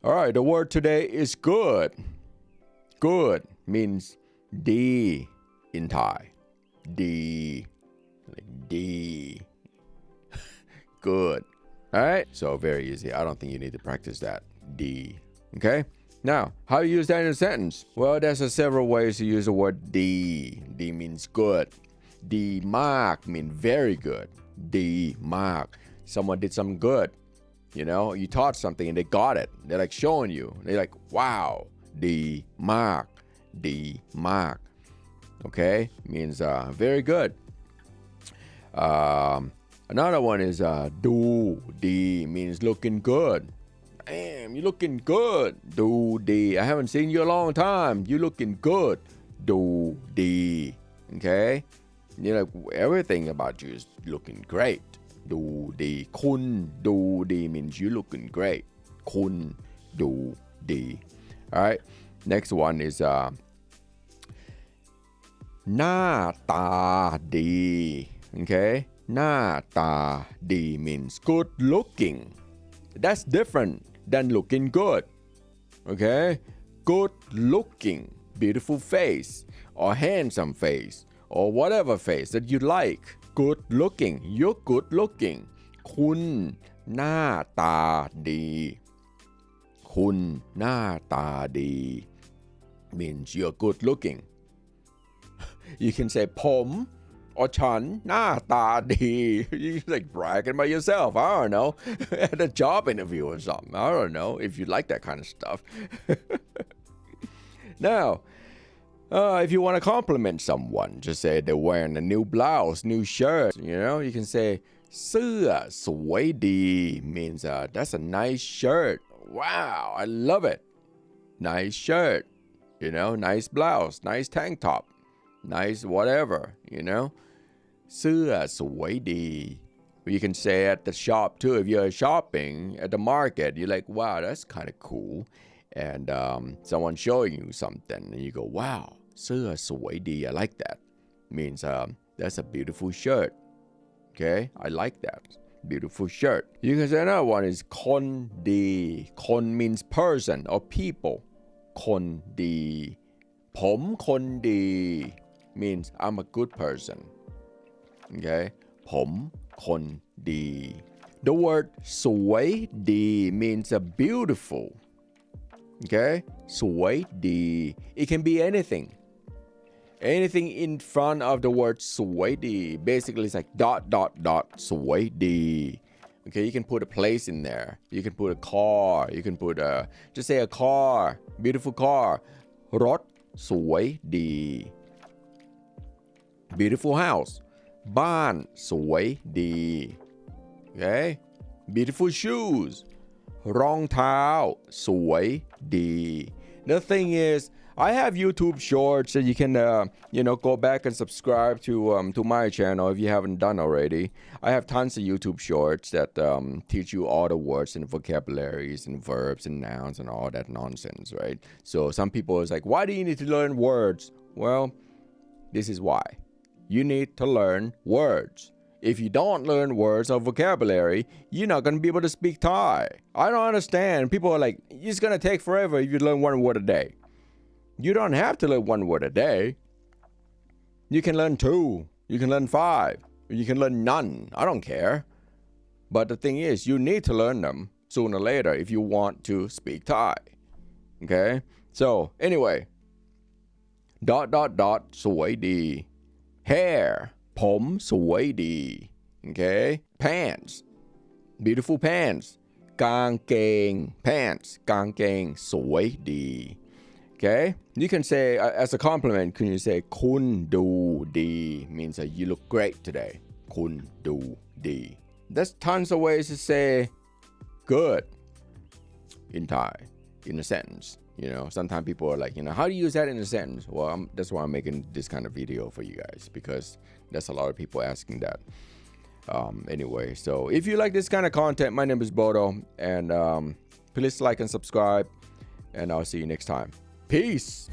All right, the word today is good. Good means D in Thai. D. Like D. Good. All right, so very easy. I don't think you need to practice that. D. Okay? Now, how do you use that in a sentence? Well, there's several ways to use the word D. D means good. D mark means very good. D mark. Someone did something good. You know, you taught something and they got it. They're like showing you. They're like, wow. D mark. D mark. Okay? Means very good. Another one is do. D means looking good. Damn, you looking good. Do D. I haven't seen you a long time. You looking good. Do D. Okay? You know, everything about you is looking great. Do D. Kun do D means you looking great. Kun do D. All right. Next one is หน้าตาดี Okay? หน้าตาดี means good looking. That's different than looking good. Okay? Good looking, beautiful face or handsome face or whatever face that you like. Good looking. You're good looking. คุณหน้าตาดี คุณหน้าตาดี means you're good looking. You can say ผม or ฉันหน้าตาดี You like bragging about yourself. I don't know. At a job interview or something. I don't know if you like that kind of stuff. Now, if you want to compliment someone, just say they're wearing a new blouse, new shirt. You know, you can say เสื้อสวยดี means that's a nice shirt. Wow, I love it. Nice shirt. You know, nice blouse, nice tank top, nice whatever, you know. เสื้อสวยดี You can say at the shop too. If you're shopping at the market, you're like, wow, that's kind of cool. And someone showing you something and you go, wow, เสื้อสวยดี. I like that. Means that's a beautiful shirt. Okay, I like that. Beautiful shirt. You can say another one is คนดี คน means person or people. คนดี ผมคนดี means I'm a good person. Okay, ผมคนดี The word สวย ดี means a beautiful. Okay, สวย ดี It can be anything. Anything in front of the word สวย ดี Basically it's like ... สวย ดี Okay, you can put a place in there. You can put a car. You can put just say a car. Beautiful car. รถสวยดี Beautiful house. บ้านสวยดี Okay, beautiful shoes. รองเท้าสวยดี The thing is, I have YouTube shorts that you can, go back and subscribe to my channel if you haven't done already. I have tons of YouTube shorts that teach you all the words and vocabularies and verbs and nouns and all that nonsense, right? So some people is like, why do you need to learn words? Well, this is why. You need to learn words. If you don't learn words or vocabulary, you're not going to be able to speak Thai. I don't understand. People are like, it's going to take forever if you learn one word a day. You don't have to learn one word a day. You can learn 2. You can learn 5. You can learn none. I don't care. But the thing is, you need to learn them sooner or later if you want to speak Thai. Okay? So, anyway. ... สวยดี Hair. ผมสวยดี Okay? Pants. Beautiful pants. กางเกง Pants. กางเกงสวยดี Okay? You can say, as a compliment, can you say คุณดูดี means that you look great today. คุณดูดี There's tons of ways to say good in Thai, in a sentence. You know, sometimes people are like, how do you use that in a sentence? Well, that's why I'm making this kind of video for you guys, because there's a lot of people asking that. Anyway, so if you like this kind of content, my name is Bodo, and please like and subscribe, and I'll see you next time. Peace.